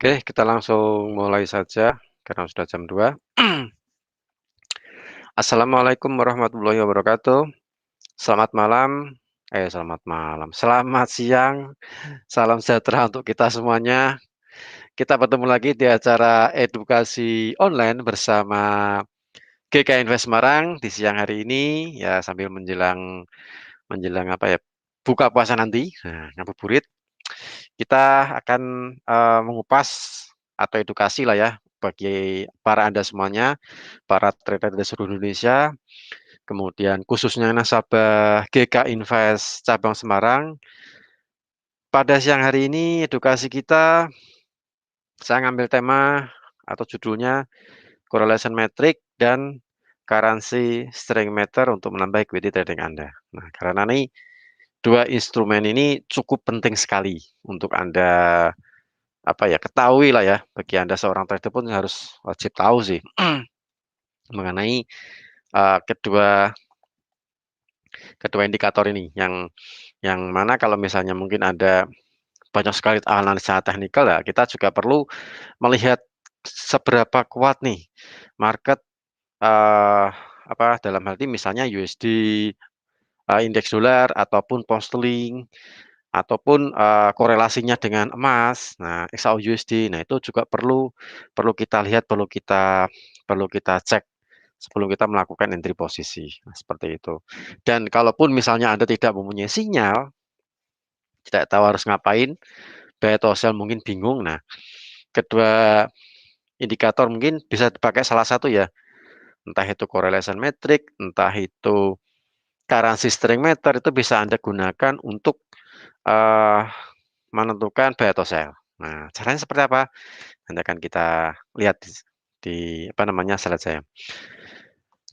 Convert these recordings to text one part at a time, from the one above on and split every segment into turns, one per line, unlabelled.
Oke, kita langsung mulai saja karena sudah jam 2. Assalamualaikum warahmatullahi wabarakatuh. Selamat malam, selamat malam, selamat siang, salam sejahtera untuk kita semuanya. Kita bertemu lagi di acara edukasi online bersama GK Invest Semarang di siang hari ini, ya sambil menjelang menjelang apa ya, buka puasa nanti, ngabuburit. Kita akan, mengupas atau edukasi lah ya, bagi para Anda semuanya, para trader di seluruh Indonesia, kemudian khususnya nasabah GK Invest cabang Semarang. Pada siang hari ini edukasi kita, saya ngambil tema atau judulnya correlation metric dan currency strength meter untuk menambah equity trading Anda. Nah, karena nih 2 instrumen ini cukup penting sekali untuk Anda apa ya, ketahui lah ya, bagi Anda seorang trader pun harus wajib tahu sih mengenai, kedua kedua indikator ini yang mana kalau misalnya mungkin ada banyak sekali analisa teknikal ya, kita juga perlu melihat seberapa kuat nih market, eee, apa, dalam hal ini misalnya USD, indeks dolar ataupun pound sterling ataupun, korelasinya dengan emas, nah XAU-USD, nah itu juga perlu perlu kita lihat, perlu kita cek sebelum kita melakukan entry posisi, nah seperti itu. Dan kalaupun misalnya Anda tidak mempunyai sinyal, tidak tahu harus ngapain, buy atau sell mungkin bingung, nah kedua indikator mungkin bisa dipakai salah satu ya, entah itu correlation metric, entah itu currency strength meter, itu bisa Anda gunakan untuk, eee menentukan buy atau sell. Nah, caranya seperti apa? Nanti akan kita lihat di apa namanya, slide saya.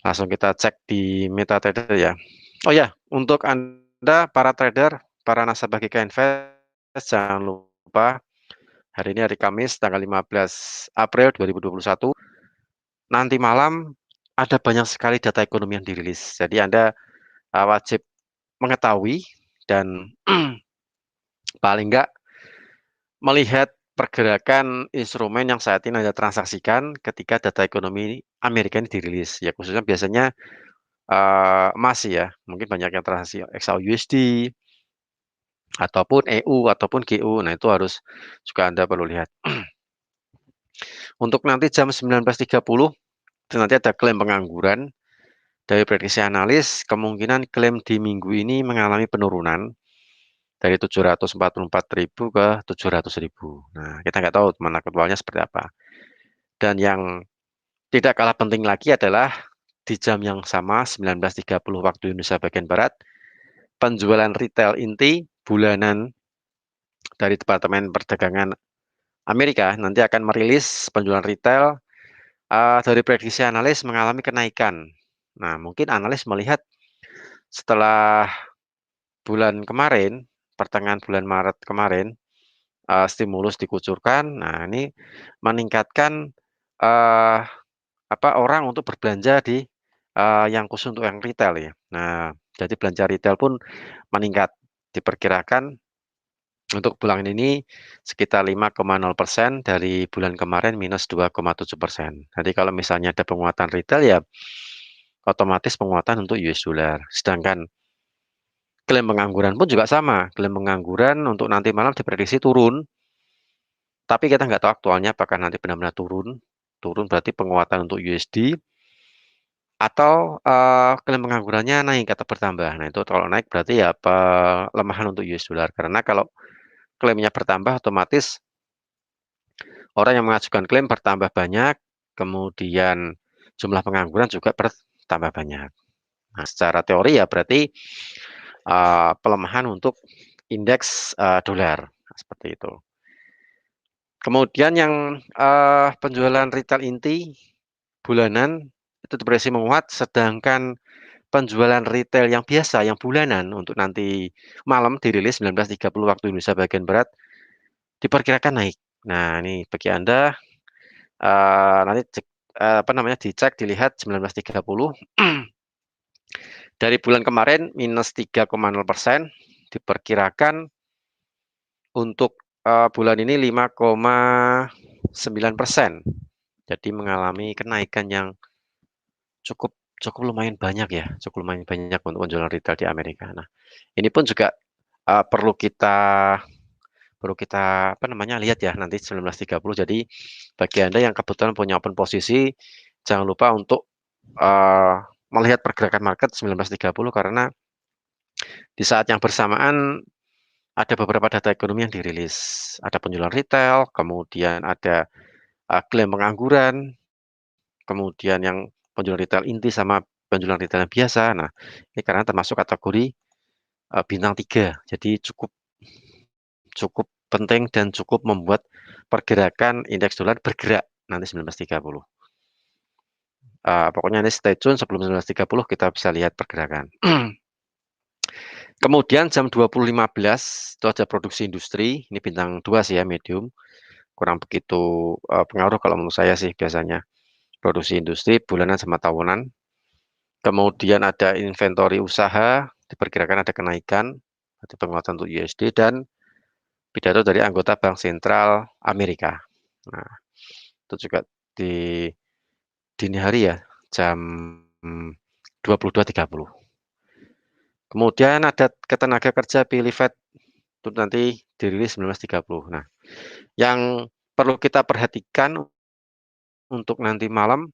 Langsung kita cek di MetaTrader ya. Oh ya, untuk Anda para trader, para nasabah GK Invest, jangan lupa hari ini hari Kamis tanggal 15 April 2021, nanti malam ada banyak sekali data ekonomi yang dirilis. Jadi Anda, wajib mengetahui dan paling enggak melihat pergerakan instrumen yang saat ini Anda transaksikan ketika data ekonomi Amerika ini dirilis, ya khususnya biasanya, emas ya, mungkin banyak yang transaksi XAU-USD, ataupun EU, ataupun GU, nah itu harus juga Anda perlu lihat. Untuk nanti jam 19.30, itu nanti ada klaim pengangguran, dari prediksi analis, kemungkinan klaim di minggu ini mengalami penurunan, dari 744.000 ke 700.000. Nah, kita nggak tahu mana aktualnya seperti apa. Dan yang tidak kalah penting lagi adalah di jam yang sama 19.30 waktu Indonesia bagian Barat, penjualan retail inti bulanan dari Departemen Perdagangan Amerika nanti akan merilis penjualan retail, dari prediksi analis mengalami kenaikan. Nah, mungkin analis melihat setelah bulan kemarin, pertengahan bulan Maret kemarin, stimulus dikucurkan, nah ini meningkatkan, eee apa, orang untuk berbelanja di, yang khusus untuk yang retail ya. Nah, jadi belanja retail pun meningkat. Diperkirakan untuk bulan ini sekitar 5,0% dari bulan kemarin minus 2,7%. Jadi kalau misalnya ada penguatan retail ya otomatis penguatan untuk US dollar. Sedangkan klaim pengangguran pun juga sama. Klaim pengangguran untuk nanti malam diprediksi turun, tapi kita nggak tahu aktualnya apakah nanti benar-benar turun. Turun berarti penguatan untuk USD atau, klaim penganggurannya naik atau bertambah. Nah, itu kalau naik berarti ya pelemahan untuk US dollar. Karena kalau klaimnya bertambah otomatis orang yang mengajukan klaim bertambah banyak, kemudian jumlah pengangguran juga bertambah banyak. Nah, secara teori ya berarti, pelemahan untuk indeks, dolar, seperti itu. Kemudian yang, penjualan retail inti bulanan itu diprediksi menguat, sedangkan penjualan retail yang biasa, yang bulanan untuk nanti malam dirilis 19.30 waktu Indonesia bagian barat, diperkirakan naik. Nah, ini bagi Anda, nanti apa namanya, dicek, dilihat 19.30 dari bulan kemarin minus 3,0%, diperkirakan untuk, bulan ini 5,9%. Jadi mengalami kenaikan yang cukup cukup lumayan banyak ya, cukup lumayan banyak untuk penjualan retail di Amerika. Nah, ini pun juga, perlu kita apa namanya, lihat ya nanti 19.30. Jadi bagi Anda yang kebetulan punya open posisi, jangan lupa untuk, melihat pergerakan market 19.30 karena di saat yang bersamaan ada beberapa data ekonomi yang dirilis. Ada penjualan retail, kemudian ada, klaim pengangguran, kemudian yang penjualan retail inti sama penjualan retail yang biasa. Nah, ini karena termasuk kategori, bintang 3. Jadi cukup cukup penting dan cukup membuat pergerakan indeks dolar bergerak nanti 19.30. Pokoknya ini stay tune sebelum 19.30 kita bisa lihat pergerakan. Kemudian jam 20.15 itu ada produksi industri, ini bintang 2 sih ya, medium. Kurang begitu, pengaruh kalau menurut saya sih biasanya. Produksi industri bulanan sama tahunan. Kemudian ada inventory usaha, diperkirakan ada kenaikan, ada penguatan untuk USD dan pidato dari anggota Bank Sentral Amerika. Nah, itu juga di dini hari ya, jam 22.30. Kemudian ada ketenaga kerja pilih Fed, itu nanti dirilis 19.30. Nah, yang perlu kita perhatikan untuk nanti malam,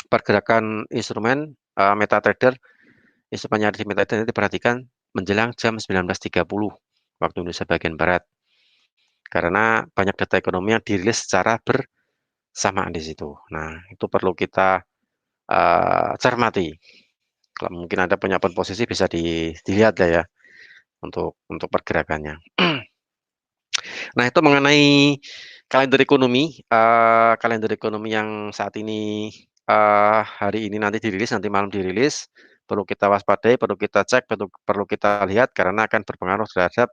pergerakan instrumen, MetaTrader, instrumen nyari di MetaTrader diperhatikan menjelang jam 19.30 waktu Indonesia bagian barat. Karena banyak data ekonomi yang dirilis secara bersamaan di situ. Nah, itu perlu kita, cermati. Kalau mungkin Anda punya posisi bisa dilihat ya untuk pergerakannya. Nah, itu mengenai kalender ekonomi yang saat ini, hari ini nanti dirilis, nanti malam dirilis, perlu kita waspadai, perlu kita cek, perlu perlu kita lihat karena akan berpengaruh terhadap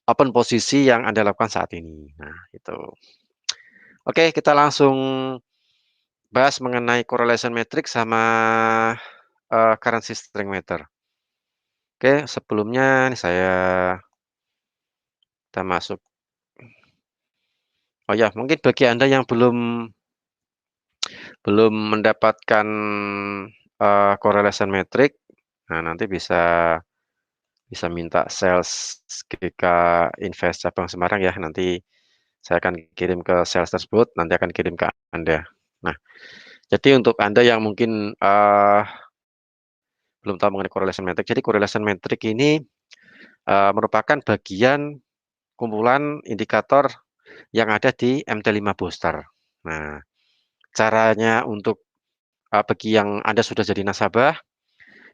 open posisi yang Anda lakukan saat ini. Nah, itu. Oke, kita langsung bahas mengenai correlation matrix sama, currency strength meter. Oke, sebelumnya nih kita masuk. Oh ya, mungkin bagi Anda yang belum belum mendapatkan, correlation metric, nah nanti bisa bisa minta sales GK Invest cabang Semarang ya, nanti saya akan kirim ke sales tersebut, nanti akan kirim ke Anda. Nah, jadi untuk Anda yang mungkin, belum tahu mengenai correlation metric, jadi correlation metric ini, merupakan bagian kumpulan indikator yang ada di MT5 Booster. Nah, caranya untuk, bagi yang Anda sudah jadi nasabah,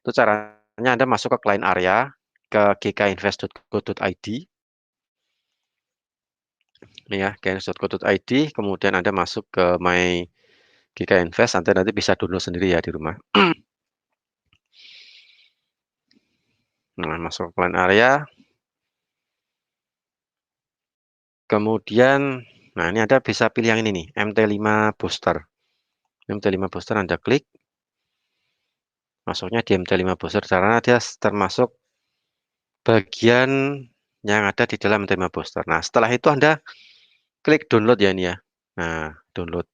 itu caranya Anda masuk ke client area, ke gkinvest.co.id, ini ya, gkinvest.co.id, kemudian Anda masuk ke My GK Invest, Anda nanti bisa download sendiri ya di rumah. Nah, masuk ke client area, kemudian, nah ini Anda bisa pilih yang ini nih, MT5 Booster. MT5 Booster Anda klik, masuknya di MT5 Booster, karena dia termasuk bagian yang ada di dalam MT5 Booster. Nah, setelah itu Anda klik download ya ini ya. Nah, download.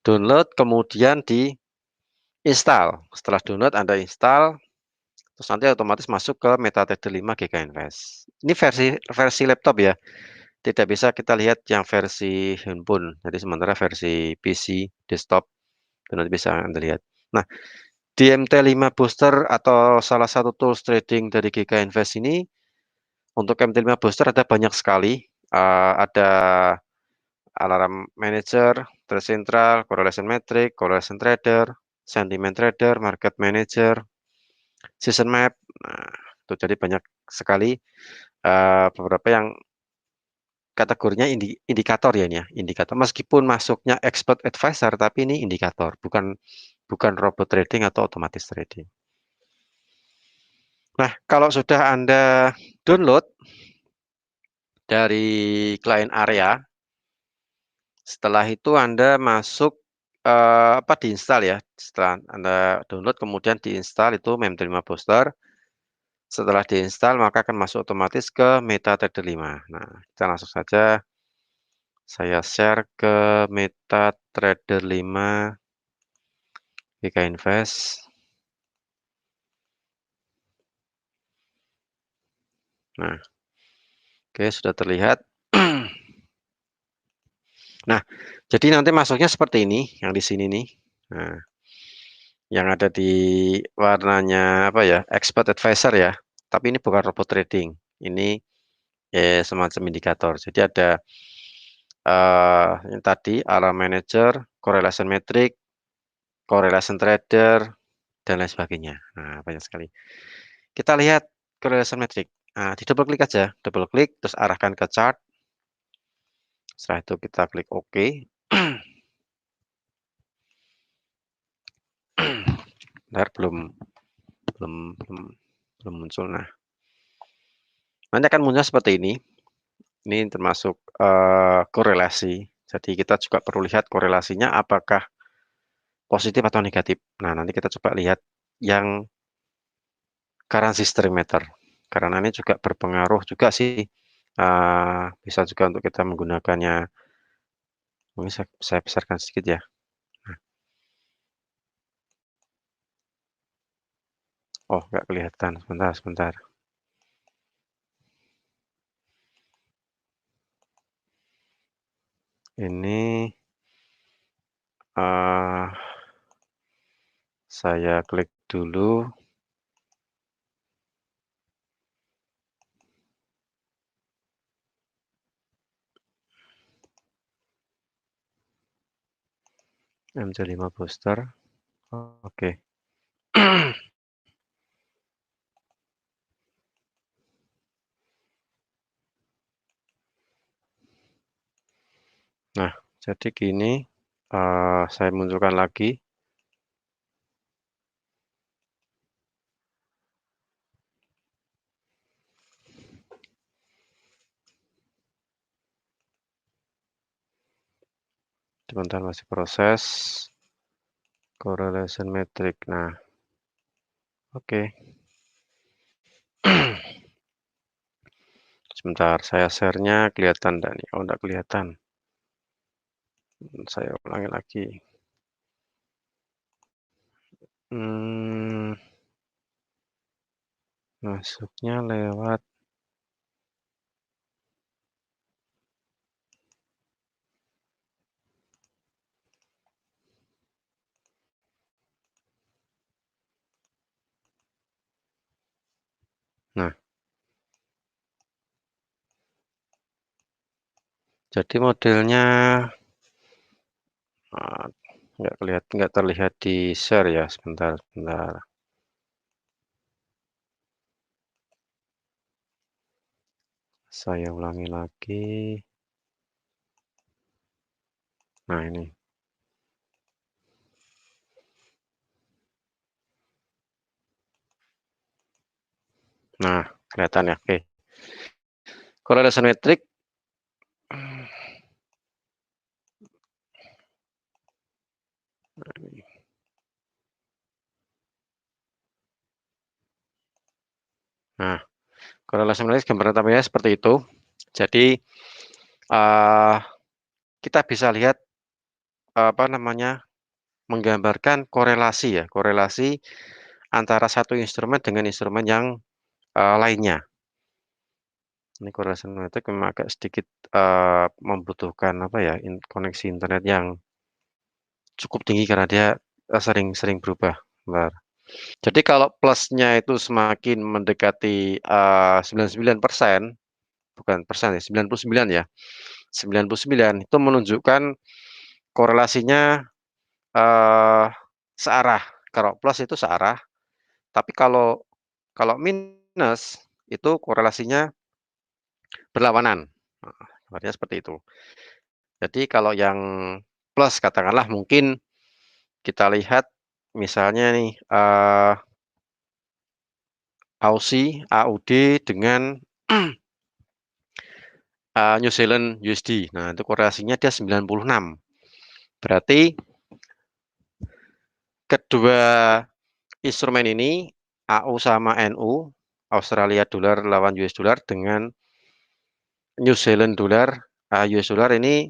Download kemudian di-install. Setelah download Anda install, terus nanti otomatis masuk ke MetaTrader 5 GK Invest. Ini versi laptop ya. Tidak bisa kita lihat yang versi handphone. Jadi sementara versi PC, desktop, itu nanti bisa Anda lihat. Nah, di MT5 Booster atau salah satu tools trading dari GK Invest ini, untuk MT5 Booster ada banyak sekali. Ada alarm manager, trade central, correlation metric, correlation trader, sentiment trader, market manager, season map. Nah, itu jadi banyak sekali, beberapa yang kategorinya indikator ya ini ya, indikator. Meskipun masuknya expert advisor, tapi ini indikator, bukan bukan robot trading atau otomatis trading. Nah, kalau sudah Anda download dari client area, setelah itu Anda masuk, diinstal ya, setelah Anda download kemudian diinstal itu MT5 Booster. Setelah diinstal maka akan masuk otomatis ke MetaTrader 5. Nah, kita langsung saja saya share ke MetaTrader 5 GK Invest. Nah, oke sudah terlihat. Nah, jadi nanti masuknya seperti ini, yang di sini nih. Nah, yang ada di warnanya apa ya? Expert Advisor ya. Tapi ini bukan robot trading. Ini semacam indikator. Jadi ada yang tadi alarm manager, correlation metric, correlation trader, dan lain sebagainya. Nah, banyak sekali. Kita lihat correlation metric. Nah, di double klik aja, double klik, terus arahkan ke chart. Setelah itu kita klik OK. Bentar, belum muncul. Nah, nanti akan muncul seperti ini. Ini termasuk korelasi. Jadi kita juga perlu lihat korelasinya apakah positif atau negatif. Nah, nanti kita coba lihat yang currency stream meter. Karena ini juga berpengaruh juga sih. Bisa juga untuk kita menggunakannya. Mungkin saya besarkan sedikit ya. Nah. Oh, nggak kelihatan. Sebentar. Ini saya klik dulu. MC5 booster. Oke. Nah, jadi gini, saya munculkan lagi. Sebentar masih proses. Correlation metric. Nah, oke. Sebentar, saya share-nya kelihatan dan nih? Oh, enggak kelihatan. Saya ulangi lagi. Masuknya lewat Nah, jadi modelnya nggak terlihat di share ya. Sebentar. Saya ulangi lagi. Nah, ini. Nah, kelihatan ya. Oke. Correlation metric. Nah, korelasi menulis gambaran tampilnya seperti itu. Jadi kita bisa lihat apa namanya menggambarkan korelasi ya, korelasi antara satu instrumen dengan instrumen yang lainnya. Ini korelasi metric memang agak sedikit membutuhkan apa ya koneksi internet yang cukup tinggi karena dia sering berubah. Bentar. Jadi kalau plusnya itu semakin mendekati 99%, bukan persen ya, 99 ya. 99 itu menunjukkan korelasinya searah. Kalau plus itu searah, tapi kalau minus itu korelasinya berlawanan. Nah, artinya seperti itu. Jadi kalau yang plus katakanlah mungkin kita lihat misalnya nih Aussie AUD dengan New Zealand USD. Nah, itu korelasinya dia 96. Berarti kedua instrumen ini AU sama NU Australia dollar lawan US dollar dengan New Zealand dollar, US dollar ini,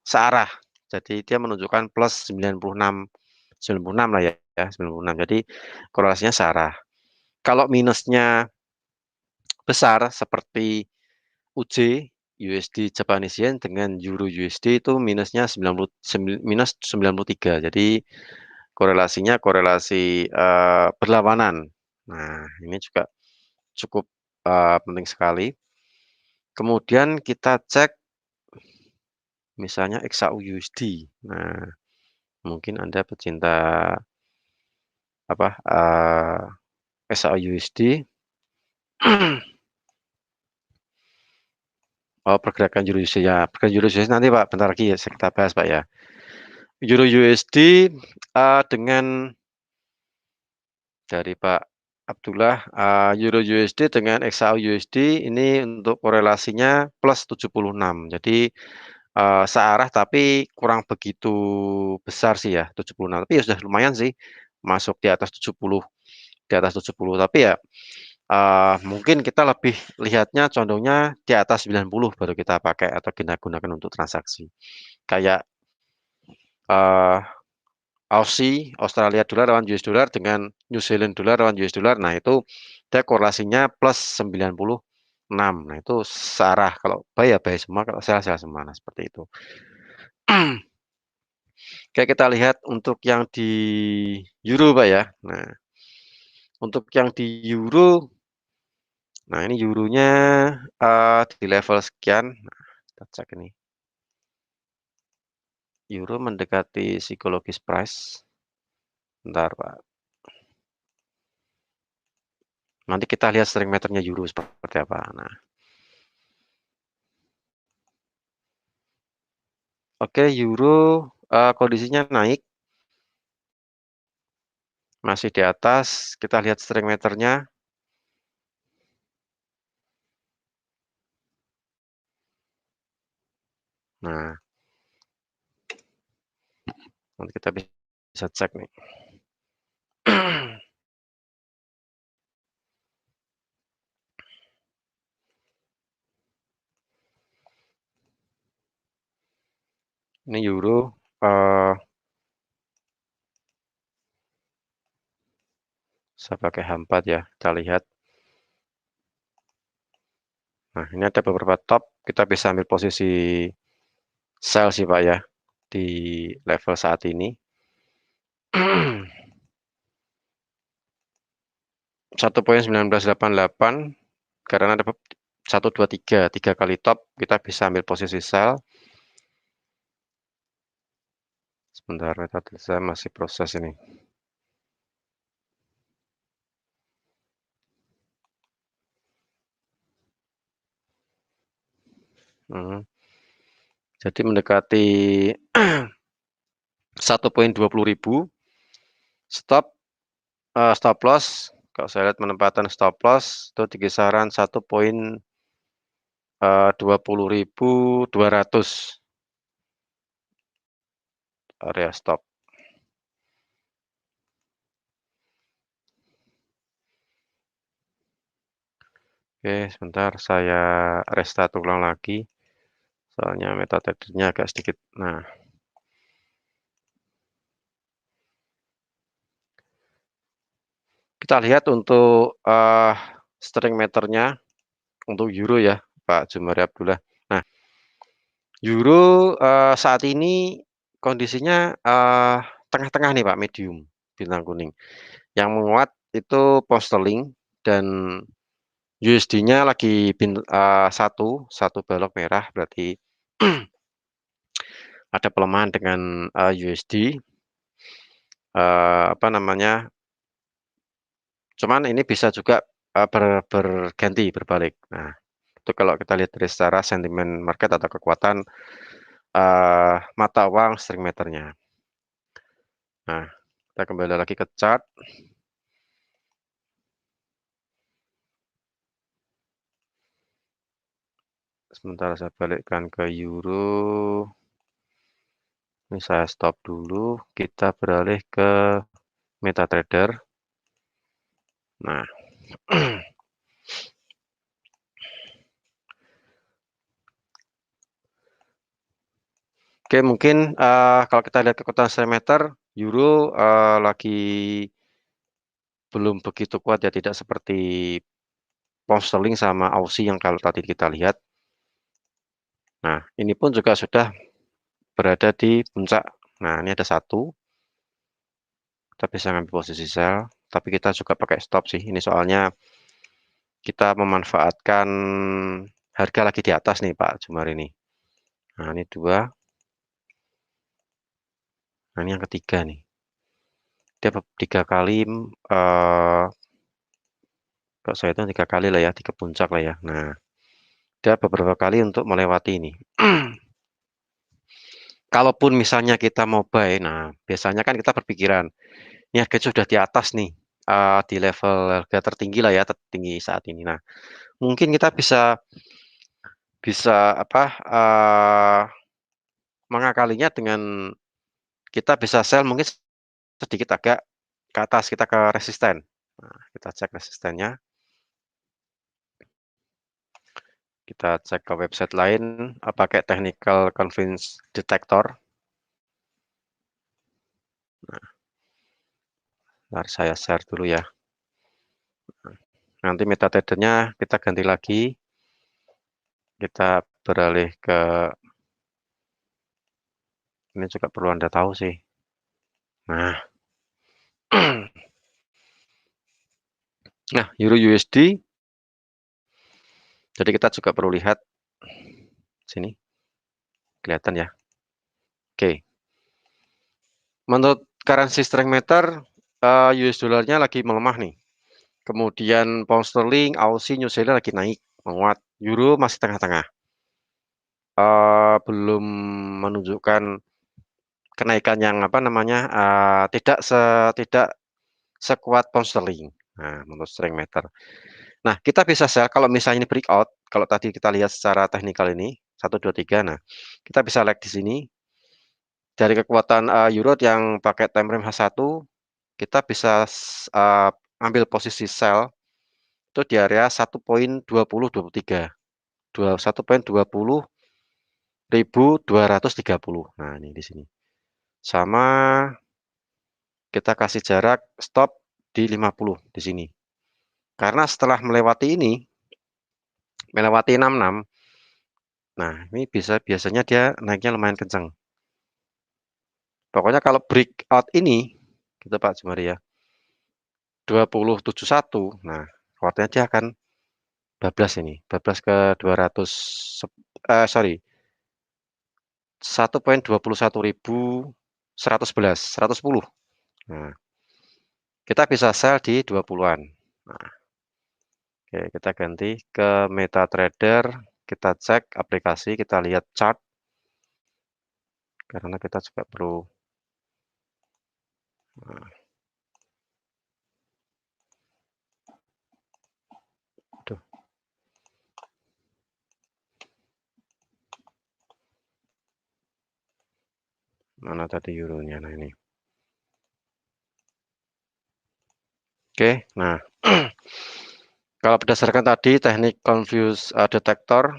searah. Jadi dia menunjukkan plus 96 lah ya, 96. Jadi korelasinya searah. Kalau minusnya besar seperti UJ, USD Japanese Yen dengan Euro USD itu minusnya minus 93. Jadi korelasinya korelasi, berlawanan. Nah, ini juga cukup, penting sekali. Kemudian kita cek misalnya XAU USD. Nah, mungkin Anda pecinta apa, XAU USD. Oh, pergerakan Euro USD ya, pergerakan Euro USD nanti Pak, bentar lagi ya kita bahas Pak ya. Euro USD, dengan dari Pak Abdullah, Euro USD dengan XAU USD ini untuk korelasinya plus 76. Jadi, searah tapi kurang begitu besar sih ya, 76, tapi ya sudah lumayan sih, masuk di atas 70, tapi ya, mungkin kita lebih lihatnya condongnya di atas 90 baru kita pakai atau kita gunakan untuk transaksi. Kayak, eee Aussie, Australia dollar lawan US dollar dengan New Zealand dollar lawan US dollar. Nah, itu dia korelasinya plus 96. Nah, itu searah. Kalau buy ya buy semua, kalau sell sell semua. Nah, seperti itu. Oke, kita lihat untuk yang di euro, Pak ya. Nah, untuk yang di euro, nah ini euronya di level sekian. Nah, kita cek ini. Euro mendekati psikologis price. Bentar, Pak. Nanti kita lihat string meternya euro seperti apa. Nah, oke, euro, kondisinya naik, masih di atas, kita lihat string meternya. Nah, nanti kita bisa cek nih. Ini euro, saya pakai H4 ya, kita lihat. Nah, ini ada beberapa top, kita bisa ambil posisi sell sih Pak ya, di level saat ini. 1.1988, karena ada 1, 2, 3 kali top, kita bisa ambil posisi sell. Sebentar, metode saya masih proses ini. Jadi mendekati 1.20.000, stop loss, kalau saya lihat penempatan stop loss itu di kisaran 1.20.200 area stop. Oke, sebentar saya restart ulang lagi, soalnya metadata-nya agak sedikit. Nah, kita lihat untuk, string meternya untuk euro ya, Pak Jumari Abdullah. Nah, euro, saat ini kondisinya, tengah-tengah nih Pak, medium, bintang kuning. Yang menguat itu pound sterling dan USD-nya lagi satu balok merah, berarti ada pelemahan dengan, USD, apa namanya, cuman ini bisa juga, berganti, berbalik. Nah, itu kalau kita lihat dari secara sentimen market atau kekuatan, mata uang string meternya. Nah, kita kembali lagi ke chart. Sebentar saya balikkan ke euro. Ini saya stop dulu, kita beralih ke MetaTrader. Nah, Oke, mungkin, kalau kita lihat kekuatan strike meter, euro, lagi belum begitu kuat ya, tidak seperti pound sterling sama Aussie yang kalau tadi kita lihat. Nah, ini pun juga sudah berada di puncak. Nah, ini ada satu, kita bisa ngambil posisi sell, tapi kita juga pakai stop sih. Ini soalnya kita memanfaatkan harga lagi di atas nih Pak Jumar ini. Nah, ini 2. Nah, ini yang ketiga nih. Dia 3 kali, kalau saya hitung 3 kali lah ya, 3 puncak lah ya. Nah, dia beberapa kali untuk melewati ini. Kalaupun misalnya kita mau buy, nah biasanya kan kita berpikiran, ini harga sudah di atas nih, di level harga tertinggi lah ya, tertinggi saat ini. Nah, mungkin kita bisa bisa apa, mengakalinya dengan kita bisa sell mungkin sedikit agak ke atas, kita ke resisten. Nah, kita cek resistennya, kita cek ke website lain, pakai technical convergence detector. Bentar saya share dulu ya. Nanti MetaTrader-nya kita ganti lagi, kita beralih ke ini juga perlu Anda tahu sih. Nah, nah Euro USD, jadi kita juga perlu lihat sini, kelihatan ya. Oke, menurut currency strength meter, US dollarnya lagi melemah nih. Kemudian pound sterling, Aussie, New Zealand lagi naik, menguat. Euro masih tengah-tengah. Belum menunjukkan kenaikan yang apa namanya, tidak sekuat pound sterling. Nah, menurut strength meter. Nah, kita bisa sell kalau misalnya ini breakout, kalau tadi kita lihat secara teknikal ini, 1, 2, 3. Nah, kita bisa like di sini. Dari kekuatan, euro yang pakai time frame H1, kita bisa ambil posisi sell itu di area 1.2023, 1.20.230. Nah, ini di sini. Sama kita kasih jarak stop di 50 di sini. Karena setelah melewati ini, melewati 66, nah ini biasanya dia naiknya lumayan kencang. Pokoknya kalau breakout ini, gitu Pak Jumari ya, 2071, nah kuartalnya dia akan bablas ini, bablas ke 200, sorry, 1.21.111, 110. Nah, kita bisa sell di 20-an. Nah, oke, kita ganti ke MetaTrader, kita cek aplikasi, kita lihat chart, karena kita juga perlu. Nah, aduh, mana tadi euronya? Nah ini. Oke, nah kalau berdasarkan tadi teknik confuse detector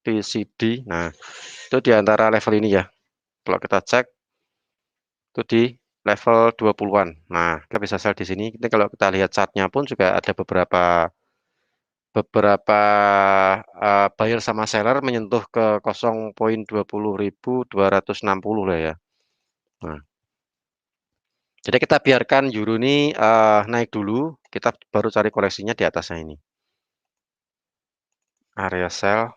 TCD, nah itu di antara level ini ya. Kalau kita cek itu di level 20-an. Nah, kita bisa sell di sini. Ini kalau kita lihat chartnya pun juga ada beberapa buyer sama seller menyentuh ke 0.20.260 lah ya. Nah, jadi kita biarkan euro ini naik dulu, kita baru cari koleksinya di atasnya ini. Area sell.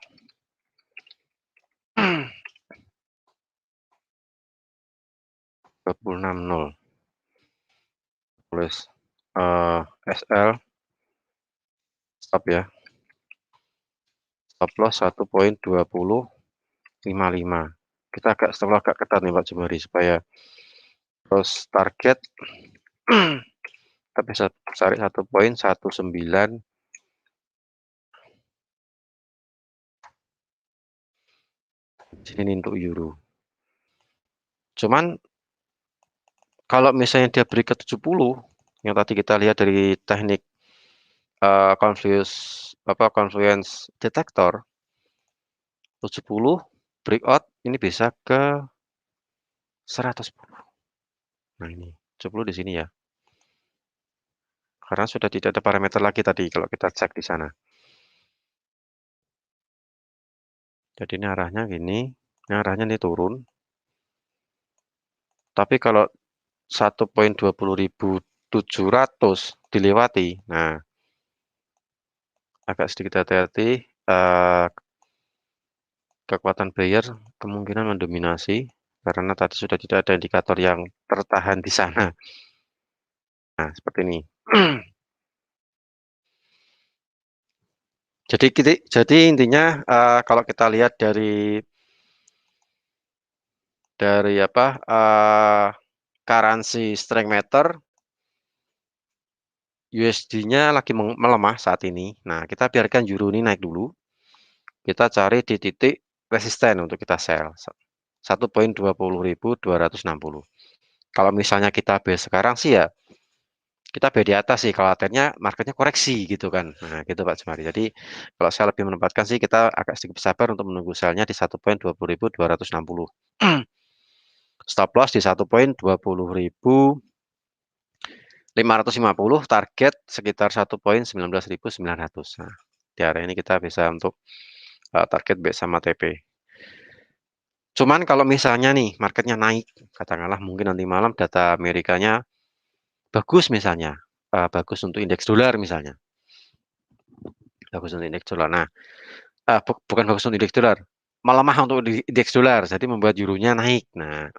26.0 tulis SL stop ya, stop loss 1.2055. Kita agak ketat nih Pak Jumari supaya terus target kita bisa cari 1.19. Sini untuk euro. Cuman kalau misalnya dia break ke 70, yang tadi kita lihat dari teknik confluence detector, 70 breakout ini bisa ke 110. Nah ini, 10 di sini ya. Karena sudah tidak ada parameter lagi tadi kalau kita cek di sana. Jadi ini arahnya gini, ini arahnya ini turun. Tapi kalau 1.20.700 dilewati, nah agak sedikit hati-hati, kekuatan buyer kemungkinan mendominasi karena tadi sudah tidak ada indikator yang tertahan di sana. Nah, seperti ini. Jadi intinya kalau kita lihat dari apa currency strength meter, USD-nya lagi melemah saat ini. Nah, kita biarkan euro ini naik dulu. Kita cari di titik resisten untuk kita sell. 1.20.260. Kalau misalnya kita base sekarang sih ya kita beda di atas sih, khawatirnya marketnya koreksi gitu kan. Nah gitu Pak Jumari. Jadi kalau saya lebih menempatkan sih kita agak sedikit sabar untuk menunggu sellnya di 1.20.260. Stop loss di 1.20.550, target sekitar 1.19.900. Nah di area ini kita bisa untuk target B sama TP. Cuman kalau misalnya nih marketnya naik, katakanlah mungkin nanti malam data Amerikanya bagus misalnya, bagus untuk indeks dolar misalnya. Bagus untuk indeks dolar. Nah, bukan bagus untuk indeks dolar, melemah untuk indeks dolar, jadi membuat euronya naik. Nah,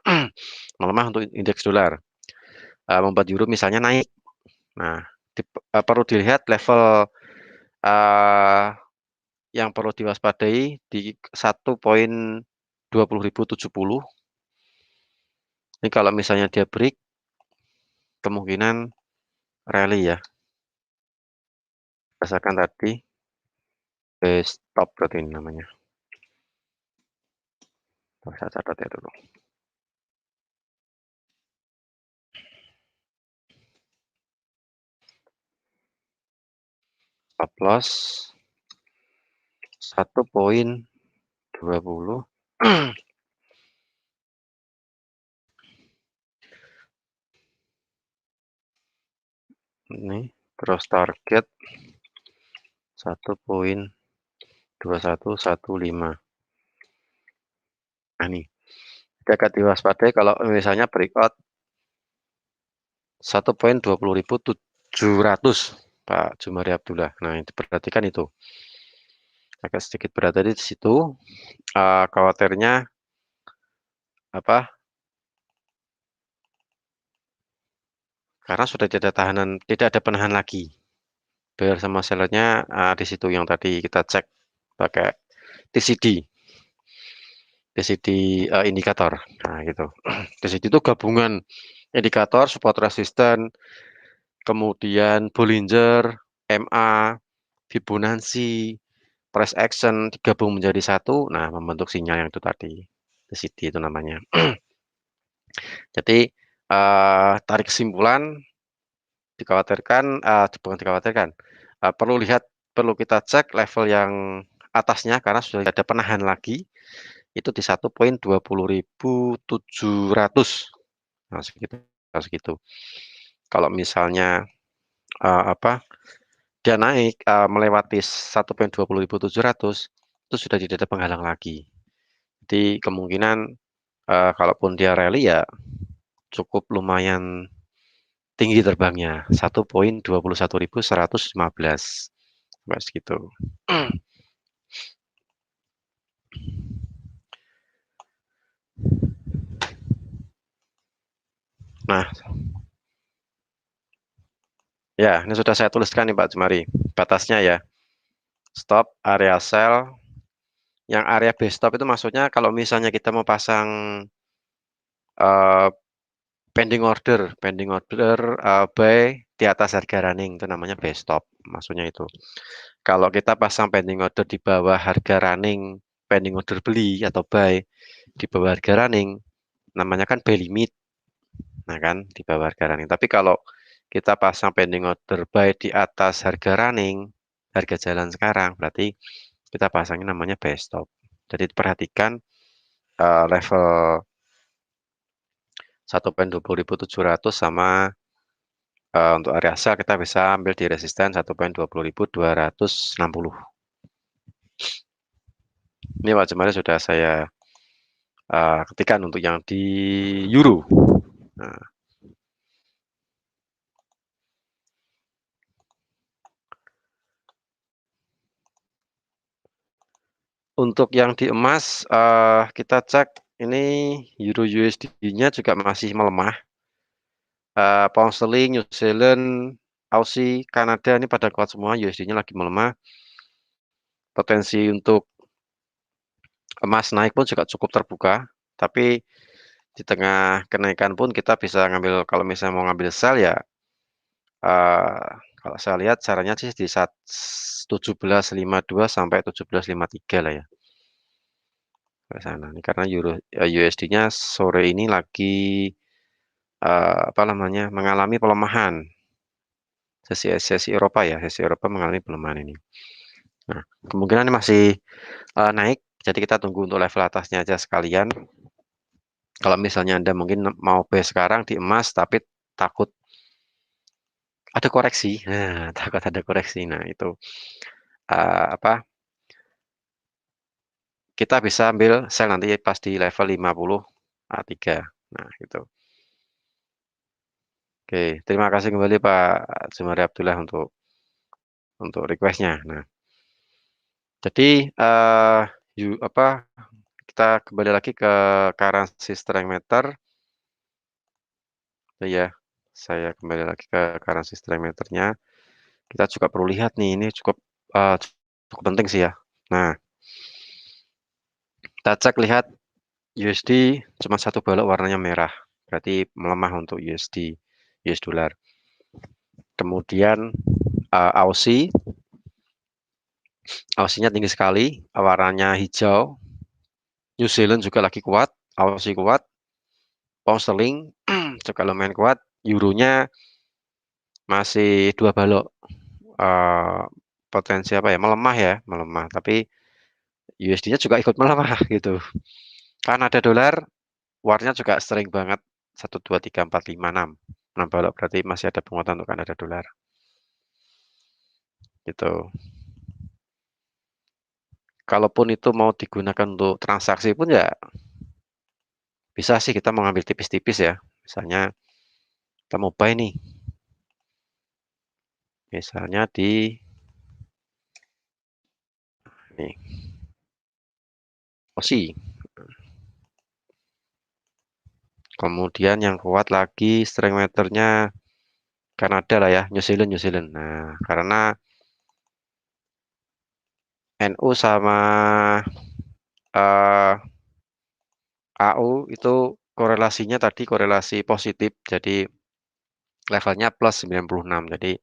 melemah untuk indeks dolar, membuat euro misalnya naik. Nah, perlu dilihat level yang perlu diwaspadai di 1.20.070. Ini kalau misalnya dia break, kemungkinan rally ya. Berdasarkan tadi stop berarti ini namanya. Saya catat ya dulu. Stop loss 1.20. Ini terus target 1.2115. Nah ini agak diwaspadai kalau misalnya breakout 1.20.700 Pak Jumari Abdullah. Nah itu perhatikan itu agak sedikit berat tadi di situ, khawatirnya apa, karena sudah tidak ada penahan lagi buyer sama sellernya di situ yang tadi kita cek pakai TCD indikator. Nah gitu. TCD itu gabungan indikator support resistance, kemudian Bollinger, MA, Fibonacci, price action digabung menjadi satu, nah membentuk sinyal yang itu tadi, TCD itu namanya. Jadi tarik kesimpulan, dikhawatirkan, bukan dikhawatirkan, perlu kita cek level yang atasnya karena sudah ada penahan lagi, itu di 1.20.700. Nah segitu. Kalau misalnya dia naik melewati 1.20.700 itu sudah tidak ada penghalang lagi. Jadi kemungkinan kalaupun dia rally ya cukup lumayan tinggi terbangnya 1.21.115 Mas gitu. Nah, ya ini sudah saya tuliskan nih Pak Jumari batasnya ya. Stop area sell. Yang area base stop itu maksudnya kalau misalnya kita mau pasang pending order buy di atas harga running itu namanya buy stop, maksudnya itu. Kalau kita pasang pending order di bawah harga running, pending order beli atau buy di bawah harga running, namanya kan buy limit. Nah kan di bawah harga running. Tapi kalau kita pasang pending order buy di atas harga running, harga jalan sekarang, berarti kita pasangnya namanya buy stop. Jadi perhatikan level 1.20.700 sama untuk area sell kita bisa ambil di resisten 1.20.260. Ini Pak Jemari sudah saya ketikkan untuk yang di euro. Nah, untuk yang di emas kita cek ini euro USD-nya juga masih melemah. Pound sterling, New Zealand, Aussie, Kanada ini pada kuat semua, USD-nya lagi melemah. Potensi untuk emas naik pun juga cukup terbuka, tapi di tengah kenaikan pun kita bisa ngambil, kalau misalnya mau ngambil sell ya, kalau saya lihat caranya sih di 17.52 sampai 17.53 lah ya. Ke sana. Ini karena USD-nya sore ini lagi apa namanya mengalami pelemahan. Sesi Eropa ya, sesi Eropa mengalami pelemahan ini. Nah, kemungkinan ini masih naik, jadi kita tunggu untuk level atasnya aja sekalian. Kalau misalnya Anda mungkin mau beli sekarang di emas, tapi takut ada koreksi, nah, takut ada koreksi. Nah, itu apa? Kita bisa ambil sell nanti pas di level 53. Nah, gitu. Oke, terima kasih kembali Pak Jumari Abdullah untuk requestnya. Nah, jadi apa? Kita kembali lagi ke currency strength meter. Ya, saya kembali lagi ke currency strength meternya. Kita juga perlu lihat nih, ini cukup penting sih ya. Nah, kita cek lihat USD cuma satu balok warnanya merah, berarti melemah untuk USD, US dollar. Kemudian Aussie-nya tinggi sekali, warnanya hijau. New Zealand juga lagi kuat, Aussie kuat, pound sterling juga lumayan kuat, euronya masih dua balok. Potensi apa ya, melemah ya, melemah, tapi USD-nya juga ikut melemah gitu. Kanada dolar warnanya juga sering banget 1, 2, 3, 4, 5, 6 6 balok, berarti masih ada penguatan untuk Kanada dolar gitu. Kalaupun itu mau digunakan untuk transaksi pun ya bisa sih, kita mau ngambil tipis-tipis ya. Misalnya kita mau buy nih, misalnya di nih Aussie. Kemudian yang kuat lagi strength meternya Kanada lah ya, New Zealand, New Zealand. Nah, karena NU sama eh, AU itu korelasinya tadi korelasi positif, jadi levelnya plus 96, jadi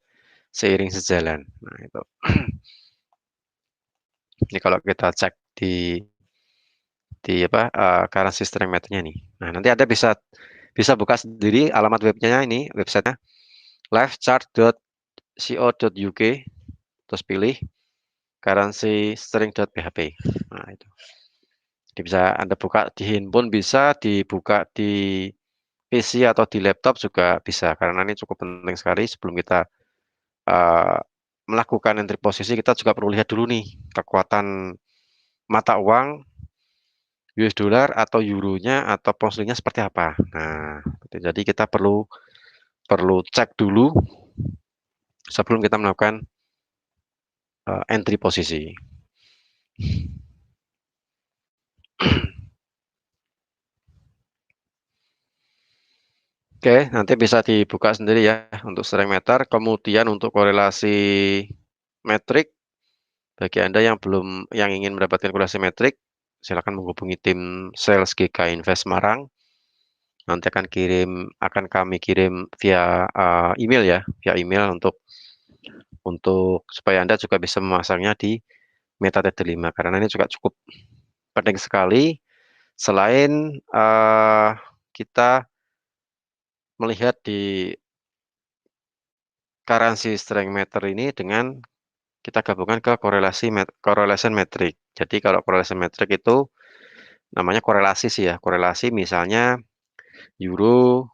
seiring sejalan. Nah, itu. Ini kalau kita cek di apa currency strength meternya nih. Nah, nanti Anda bisa buka sendiri alamat webnya ini, websitenya livechart.co.uk, terus pilih currency strength.php. Nah, itu. Jadi bisa Anda buka di handphone, bisa dibuka di PC atau di laptop juga bisa, karena ini cukup penting sekali. Sebelum kita uh, melakukan entry posisi, kita juga perlu lihat dulu nih kekuatan mata uang US dollar atau euronya atau pound sterlingnya seperti apa. Nah, jadi kita perlu perlu cek dulu sebelum kita melakukan entry posisi. Oke, nanti bisa dibuka sendiri ya untuk strength meter. Kemudian untuk korelasi metrik, bagi Anda yang ingin mendapatkan korelasi metrik, silakan menghubungi tim sales GK Invest Semarang. Nanti akan kami kirim via email ya, via email untuk supaya Anda juga bisa memasangnya di MetaTrader 5, karena ini juga cukup penting sekali. Selain kita melihat di currency strength meter ini dengan kita gabungkan ke correlation metric. Jadi kalau correlation metric itu namanya korelasi sih ya, korelasi misalnya euro,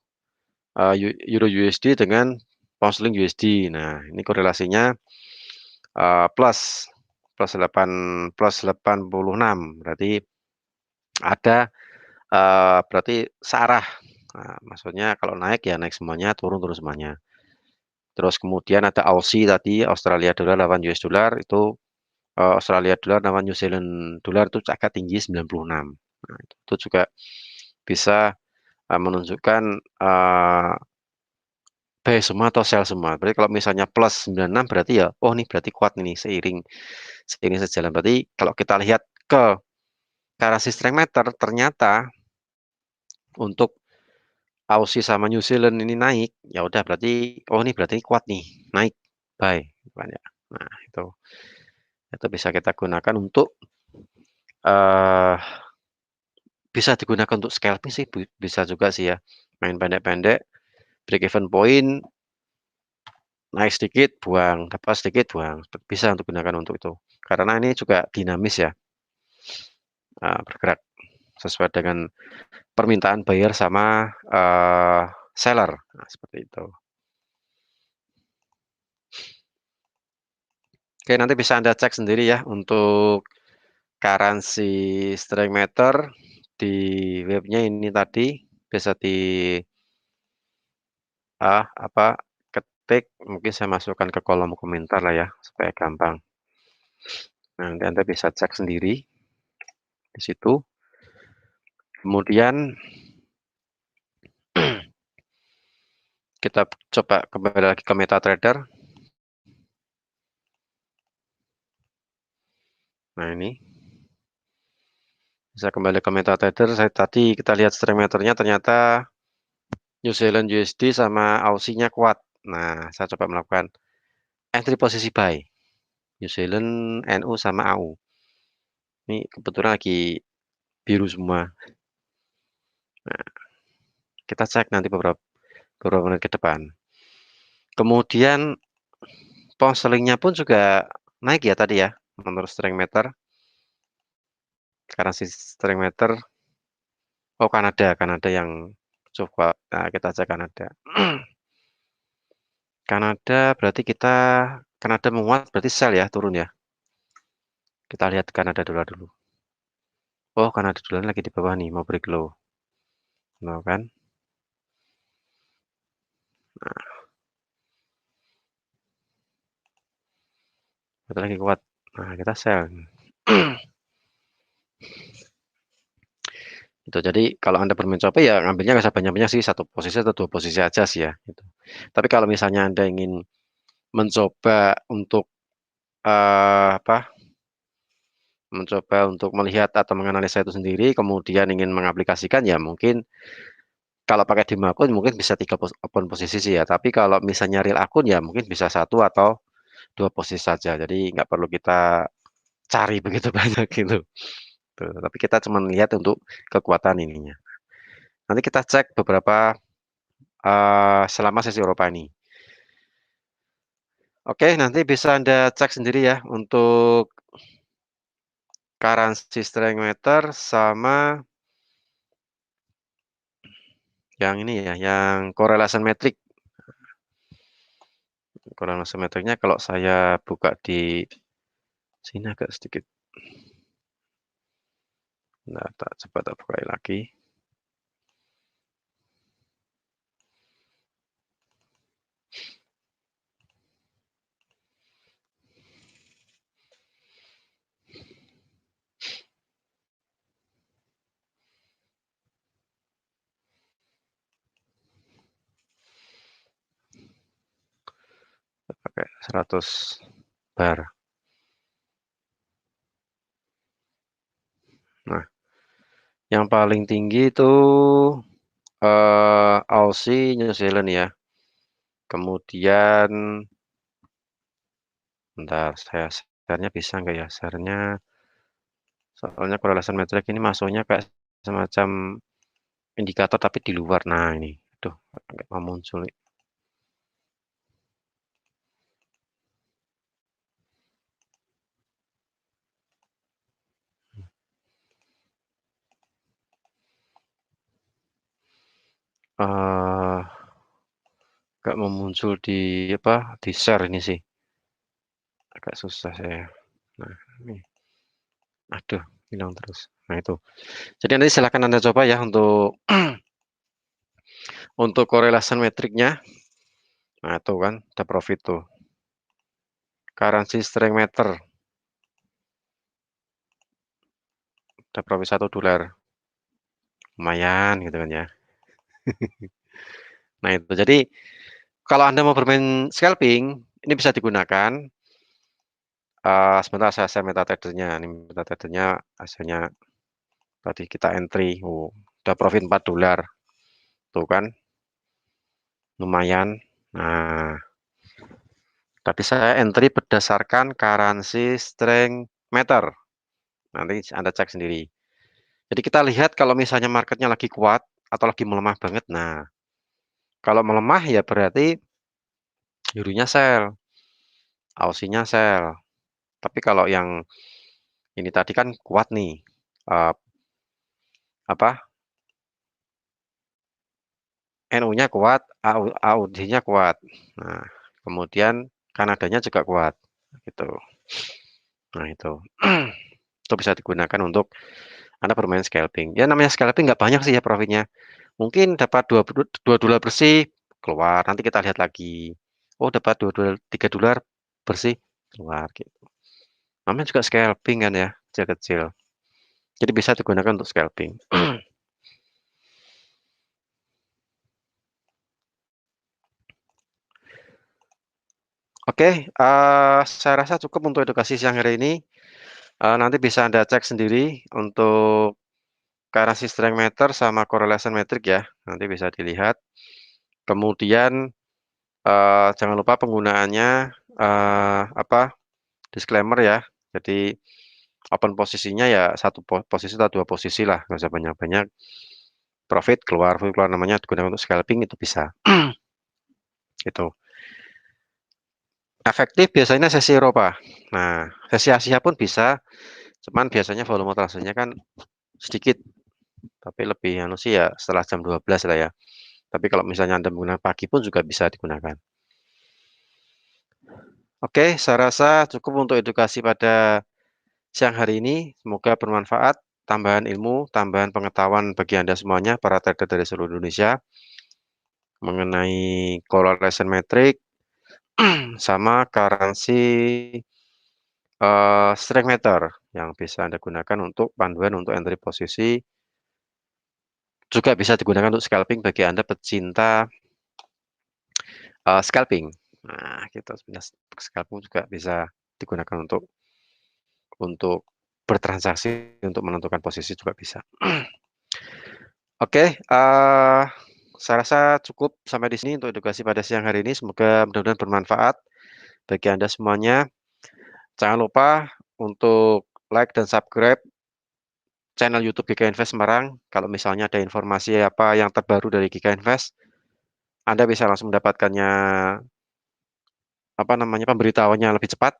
euro USD dengan pound sterling USD. Nah, ini korelasinya plus plus 8 plus 86, berarti ada berarti searah. Nah, maksudnya kalau naik ya naik semuanya, turun turun semuanya. Terus kemudian ada Aussie tadi, Australia dollar lawan US dollar itu, Australia dollar lawan New Zealand dollar itu agak tinggi 96. Nah, itu juga bisa menunjukkan buy semua atau sell semua. Berarti kalau misalnya plus 96 berarti ya, oh ini berarti kuat ini seiring seiring sejalan. Berarti kalau kita lihat ke currency strength meter ternyata untuk Aussie sama New Zealand ini naik, ya udah berarti oh ini berarti kuat nih, naik, buy banyak. Nah, itu bisa kita gunakan untuk eh bisa digunakan untuk scalping sih bisa juga sih ya. Main pendek-pendek, break even point naik sedikit, buang, dapat sedikit, buang. Bisa untuk gunakan untuk itu. Karena ini juga dinamis ya, bergerak sesuai dengan permintaan buyer sama seller. Nah, seperti itu. Oke, nanti bisa Anda cek sendiri ya untuk currency strength meter di webnya ini tadi bisa di apa ketik, mungkin saya masukkan ke kolom komentar lah ya supaya gampang. Nah, nanti Anda bisa cek sendiri di situ. Kemudian kita coba kembali lagi ke MetaTrader. Nah, ini bisa kembali ke MetaTrader. Saya tadi kita lihat strength meternya ternyata New Zealand USD sama Aussie-nya kuat. Nah, saya coba melakukan entry posisi buy. New Zealand, NU sama AU. Ini kebetulan lagi biru semua. Nah, kita cek nanti beberapa menit ke depan. Kemudian pound sterlingnya pun juga naik ya tadi ya, menurut strength meter. Karena si strength meter, oh Kanada yang coba. Nah, kita cek Kanada. Kanada berarti Kanada menguat berarti sell ya, turun ya. Kita lihat Kanada dolar dulu. Oh, Kanada dolar lagi di bawah nih, mau break low. Nah, kan? Nah, itu lagi kuat. Nah, kita sell. Itu jadi kalau Anda bermain chopper ya ngambilnya nggak usah banyak-banyak sih, satu posisi atau dua posisi aja sih ya, gitu. Tapi kalau misalnya Anda ingin mencoba untuk apa? Mencoba untuk melihat atau menganalisa itu sendiri, kemudian ingin mengaplikasikan ya mungkin kalau pakai demo akun mungkin bisa tiga akun posisi sih ya. Tapi kalau misalnya real akun ya mungkin bisa satu atau dua posisi saja. Jadi nggak perlu kita cari begitu banyak gitu. Tuh, tapi kita cuma lihat untuk kekuatan ininya. Nanti kita cek beberapa selama sesi Eropa ini. Oke, nanti bisa Anda cek sendiri ya untuk currency strength meter sama yang ini ya, yang correlation metric. Correlation metricnya kalau saya buka di sini agak sedikit. Nah, coba tak buka lagi. Pakai 100 bar. Nah, yang paling tinggi itu Aussie, New Zealand ya. Kemudian bentar, saya share-nya bisa nggak ya? Share-nya soalnya correlation metric ini masuknya kayak semacam indikator tapi di luar. Nah, ini. Tuh, nggak mau muncul. Nggak mau muncul di apa, di share ini sih. Agak susah saya. Nah, ini. Aduh, hilang terus. Nah, itu. Jadi nanti silakan Anda coba ya untuk correlation metriknya. Nah, itu kan ada profit tuh. Currency strength meter. Ada profit $1. Lumayan gitu kan ya. Nah, itu. Jadi kalau Anda mau bermain scalping, ini bisa digunakan. Sebentar saya MetaTrader-nya. Ini MetaTrader-nya hasilnya tadi kita entry. Oh, udah profit $4. Tuh kan, lumayan. Nah, tadi saya entry berdasarkan currency strength meter. Nanti Anda cek sendiri. Jadi kita lihat kalau misalnya marketnya lagi kuat atau lagi melemah banget. Nah, kalau melemah ya berarti Euro-nya sell, Aussie-nya sell. Tapi kalau yang ini tadi kan kuat nih, eh, apa NU-nya kuat, AUD-nya kuat. Nah, kemudian Kanadanya juga kuat, gitu. Nah itu, itu bisa digunakan untuk Anda bermain scalping. Ya namanya scalping nggak banyak sih ya profitnya. Mungkin dapat dua dolar bersih keluar. Nanti kita lihat lagi. Oh dapat 2 dolar, $3 bersih keluar gitu. Namanya juga scalping kan ya, kecil-kecil. Jadi bisa digunakan untuk scalping. Oke, saya rasa cukup untuk edukasi siang hari ini. Nanti bisa Anda cek sendiri untuk currency strength meter sama correlation metric ya. Nanti bisa dilihat. Kemudian jangan lupa penggunaannya apa disclaimer ya. Jadi open posisinya ya satu posisi atau dua posisi lah, nggak usah banyak-banyak. Profit keluar, namanya digunakan untuk scalping itu bisa. Itu efektif biasanya sesi Eropa. Nah, sesi Asia pun bisa, cuman biasanya volume transfernya kan sedikit, tapi lebih anu sih ya setelah jam 12 lah ya. Tapi kalau misalnya Anda menggunakan pagi pun juga bisa digunakan. Oke, saya rasa cukup untuk edukasi pada siang hari ini. Semoga bermanfaat, tambahan ilmu, tambahan pengetahuan bagi Anda semuanya, para trader dari seluruh Indonesia, mengenai correlation metric, sama currency strength meter yang bisa Anda gunakan untuk panduan untuk entry posisi, juga bisa digunakan untuk scalping bagi Anda pecinta scalping. Nah, gitu. Scalping juga bisa digunakan untuk bertransaksi, untuk menentukan posisi juga bisa. Oke, saya rasa cukup sampai di sini untuk edukasi pada siang hari ini. Semoga mudah-mudahan bermanfaat bagi Anda semuanya. Jangan lupa untuk like dan subscribe channel YouTube GK Invest Semarang. Kalau misalnya ada informasi apa yang terbaru dari GK Invest, Anda bisa langsung mendapatkannya apa namanya pemberitahuannya lebih cepat.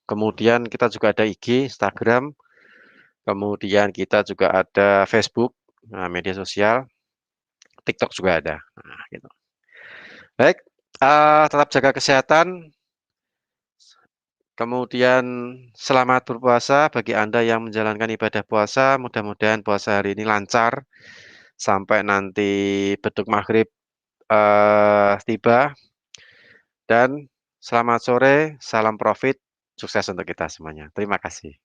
Kemudian kita juga ada IG, Instagram, kemudian kita juga ada Facebook, media sosial, TikTok juga ada. Nah, gitu. Baik, tetap jaga kesehatan. Kemudian selamat berpuasa bagi Anda yang menjalankan ibadah puasa. Mudah-mudahan puasa hari ini lancar sampai nanti beduk maghrib tiba. Dan selamat sore, salam profit, sukses untuk kita semuanya. Terima kasih.